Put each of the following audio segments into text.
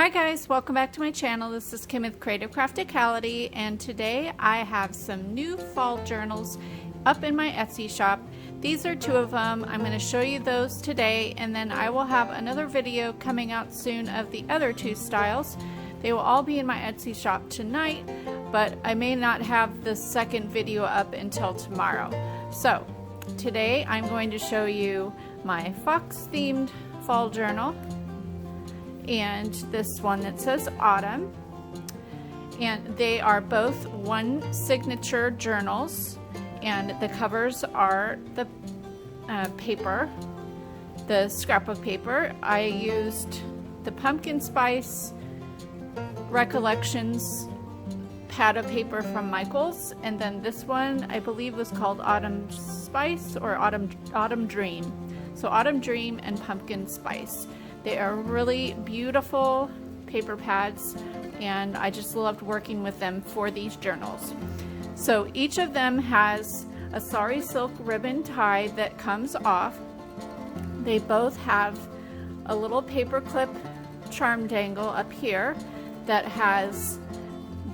Hi guys, welcome back to my channel. This is Kim with Creative Crafticality, and today I have some new fall journals up in my Etsy shop. These are two of them. I'm going to show you those today, and then I will have another video coming out soon of the other two styles. They will all be in my Etsy shop tonight, but I may not have the second video up until tomorrow. So today I'm going to show you my fox themed fall journal and this one that says autumn, and they are both one signature journals, and the covers are the paper, the scrapbook paper. I used the pumpkin spice recollections pad of paper from Michaels, and then this one I believe was called Autumn Spice or Autumn Dream. So Autumn Dream and Pumpkin Spice. They are really beautiful paper pads, and I just loved working with them for these journals. So each of them has a sari silk ribbon tie that comes off. They both have a little paper clip charm dangle up here that has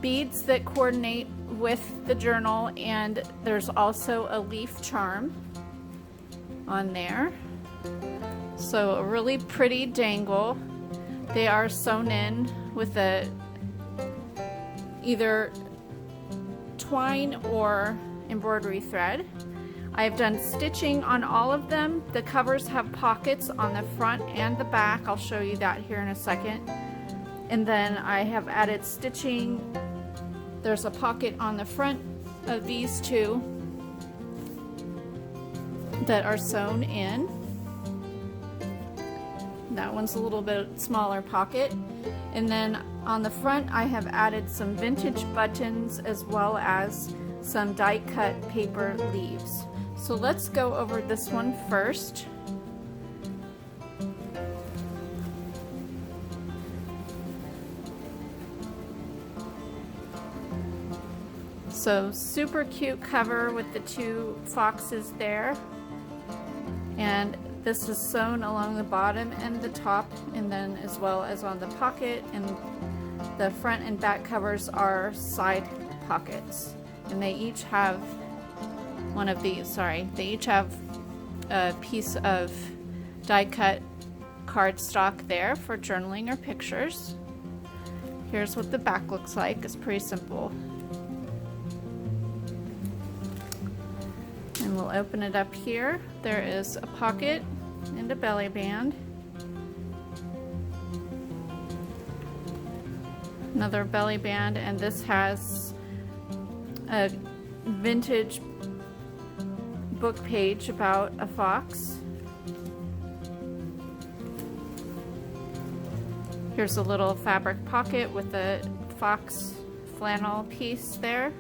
beads that coordinate with the journal, and there's also a leaf charm on there. So a really pretty dangle. They are sewn in with either twine or embroidery thread. I've done stitching on all of them. The covers have pockets on the front and the back. I'll show you that here in a second. And then I have added stitching. There's a pocket on the front of these two that are sewn in. That one's a little bit smaller pocket. And then on the front I have added some vintage buttons as well as some die cut paper leaves. So let's go over this one first. So super cute cover with the two foxes there, and this is sewn along the bottom and the top, and then as well as on the pocket, and the front and back covers are side pockets, and they each have one of these, they each have a piece of die cut cardstock there for journaling or pictures. Here's what the back looks like. It's pretty simple. And we'll open it up here. There is a pocket and a belly band. Another belly band, and this has a vintage book page about a fox. Here's a little fabric pocket with a fox flannel piece there.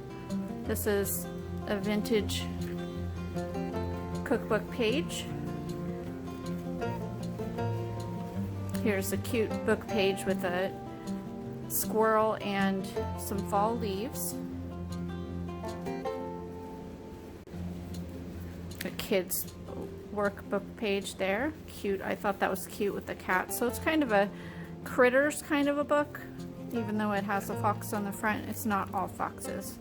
This is a vintage cookbook page. Here's a cute book page with a squirrel and some fall leaves. A kid's workbook page there. Cute. I thought that was cute with the cat. So it's kind of a critters kind of a book. Even though it has a fox on the front, it's not all foxes.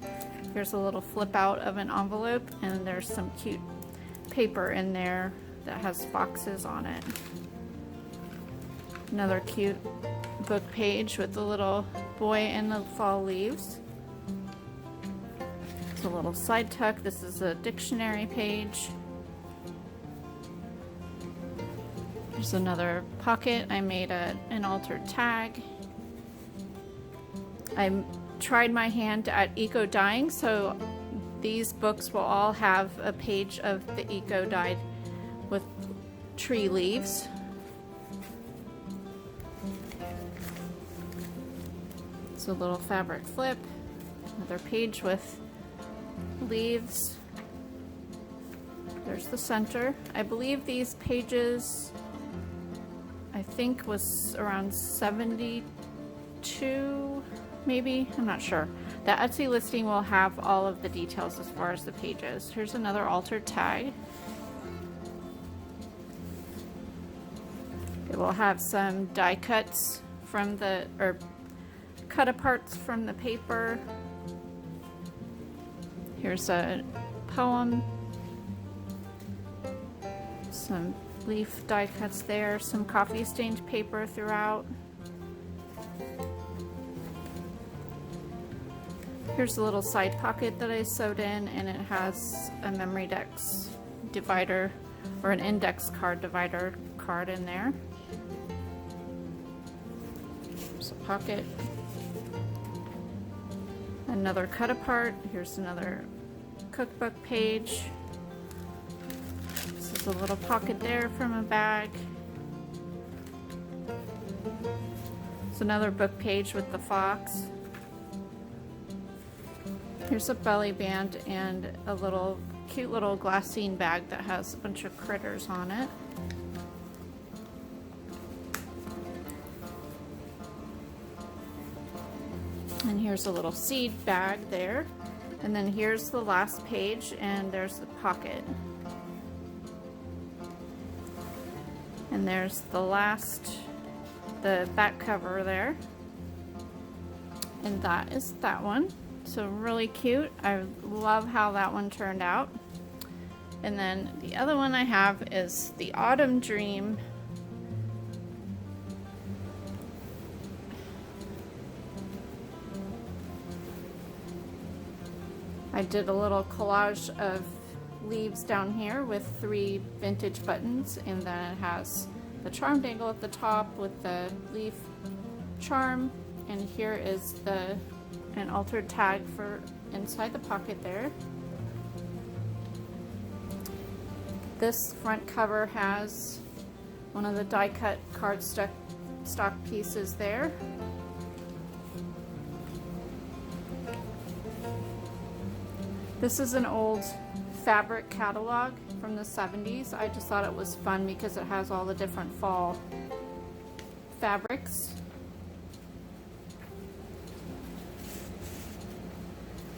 Here's a little flip out of an envelope, and there's some cute paper in there that has foxes on it. Another cute book page with the little boy and the fall leaves. It's a little side tuck. This is a dictionary page. There's another pocket. I made an altered tag. I tried my hand at eco dyeing, so these books will all have a page of the eco dyed with tree leaves. It's a little fabric flip. Another page with leaves. There's the center. I believe these pages, I think, was around 72 maybe, I'm not sure. The Etsy listing will have all of the details as far as the pages. Here's another altered tag. It will have some die cuts from the, or cut aparts from the paper. Here's a poem, some leaf die cuts there, some coffee stained paper throughout. Here's a little side pocket that I sewed in, and it has a memory dex divider, or an index card divider card in there. There's a pocket. Another cut apart. Here's another cookbook page. This is a little pocket there from a bag. It's another book page with the fox. Here's a belly band and a little cute little glassine bag that has a bunch of critters on it. And here's a little seed bag there. And then here's the last page, and there's the pocket. And there's the back cover there. And that is that one. So really cute. I love how that one turned out. And then the other one I have is the Autumn Dream. I did a little collage of leaves down here with 3 vintage buttons, and then it has the charm dangle at the top with the leaf charm, and here is an altered tag for inside the pocket there. This front cover has one of the die cut cardstock pieces there. This is an old fabric catalog from the 70s. I just thought it was fun because it has all the different fall fabrics.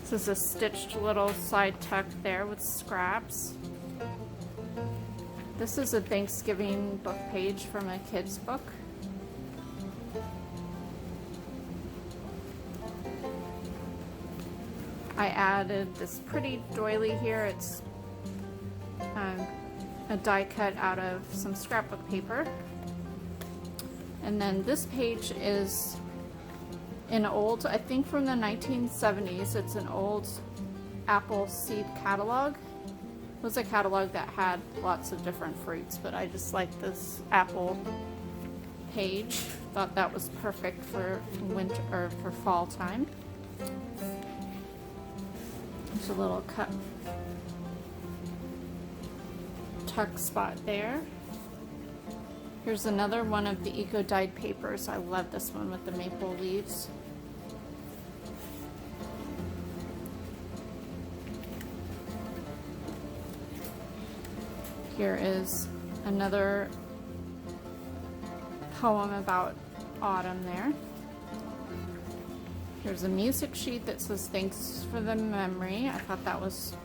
This is a stitched little side tuck there with scraps. This is a Thanksgiving book page from a kid's book. I added this pretty doily here. It's a die cut out of some scrapbook paper. And then this page is an old, I think from the 1970s, it's an old apple seed catalog. It was a catalog that had lots of different fruits, but I just like this apple page. Thought that was perfect for winter or for fall time. There's a little tuck spot there. Here's another one of the eco-dyed papers. I love this one with the maple leaves. Here is another poem about autumn there. Here's a music sheet that says thanks for the memory. I thought that was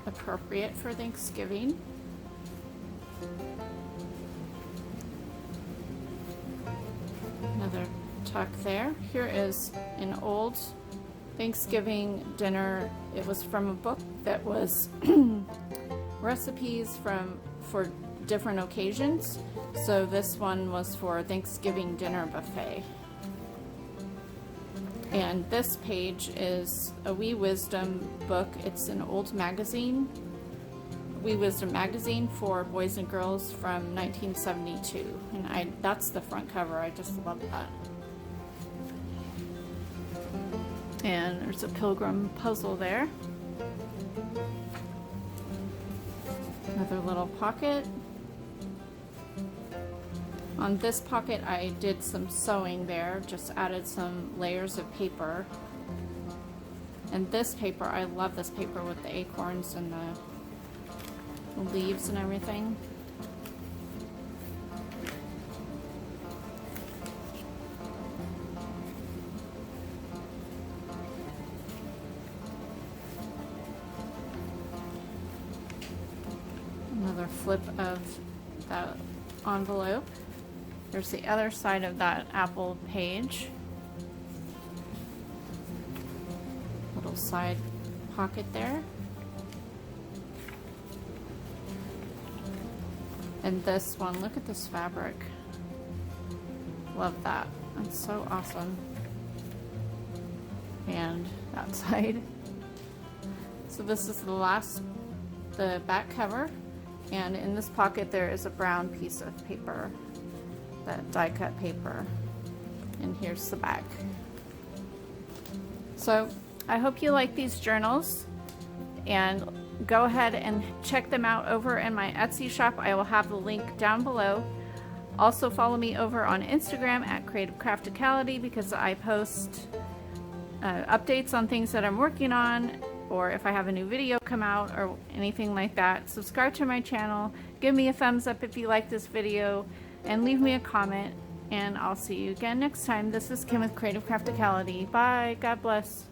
appropriate for Thanksgiving. Another tuck there. Here is an old Thanksgiving dinner. It was from a book that was recipes for different occasions. So this one was for Thanksgiving dinner buffet. And this page is a Wee Wisdom book. It's an old magazine, Wee Wisdom magazine for boys and girls from 1972. And that's the front cover. I just love that. And there's a pilgrim puzzle there. Another little pocket. On this pocket I did some sewing there, just added some layers of paper. And this paper, I love this paper with the acorns and the leaves and everything. Another flip of that envelope. There's the other side of that apple page. Little side pocket there. And this one, look at this fabric. Love that. That's so awesome. And that side. So this is the back cover. And in this pocket there is a brown piece of paper, that die cut paper. And here's the back. So I hope you like these journals, and go ahead and check them out over in my Etsy shop. I will have the link down below. Also follow me over on Instagram at Creative Crafticality, because I post updates on things that I'm working on, or if I have a new video come out or anything like that. Subscribe to my channel, give me a thumbs up if you like this video, and leave me a comment, and I'll see you again next time. This is Kim with Creative Crafticality. Bye. God bless.